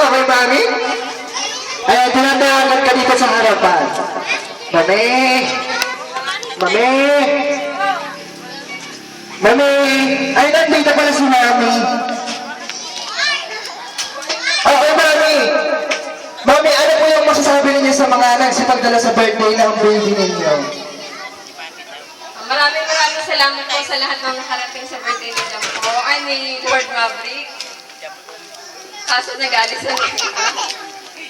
kay Mami? Ayan, tinatawagan ka dito sa harapan. Mami! Mami! Mami! Ay, nandito pala si Mami. Oo, Mami! Mami, ano po yung masasabi ninyo sa mga nagsipagdala sa birthday ng baby ninyo? Maraming salamat po sa lahat ng nakarating sa birthday nila po. Ni Lord Maverick. Kaso nag-alis na rin.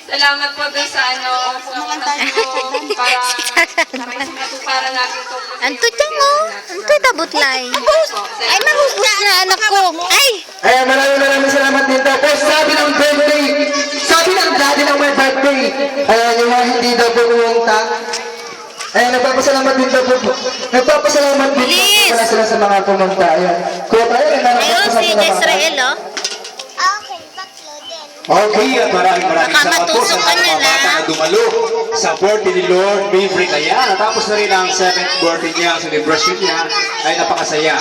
Salamat po dun sa sa mga para natin ito. Anto dyan mo? Anto tabutlay. Ay, mahubos na anak ko. Ay! Ayan, maraming salamat din daw po. Sabi ng birthday, sabi ng daddy ng may birthday. Ayan, yung mga hindi daw po pumunta. Ayan, nagpapasalamat din daw po. Nagpapasalamat din po pala sila sa mga pumunta. Ayan. Kuya tayo, Ayun, si Jezreel, oh. Okay, at maraming salamat po sa Nakamatusok ka mga na bata na dumalo sa birthday ni Lord Maverick. Ayan, natapos na rin ang 7th birthday niya, celebration niya, ay napakasaya.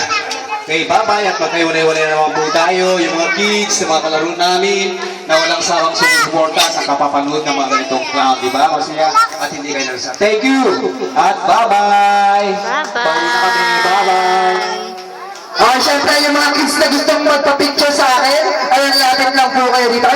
Okay, bye-bye at magkahiwalay-walay na naman po tayo, yung mga kids, yung mga kalaro namin, na walang sawang sumusuporta sa kapapanood ng mga ganitong clown, di ba? Masaya at hindi kayo nalisa. Thank you! At bye-bye! Bye-bye! Pauwi na kami, bye-bye! Syempre, yung mga kids na gustong magpa-picture sa akin, ayan, lapit lang po kayo dito.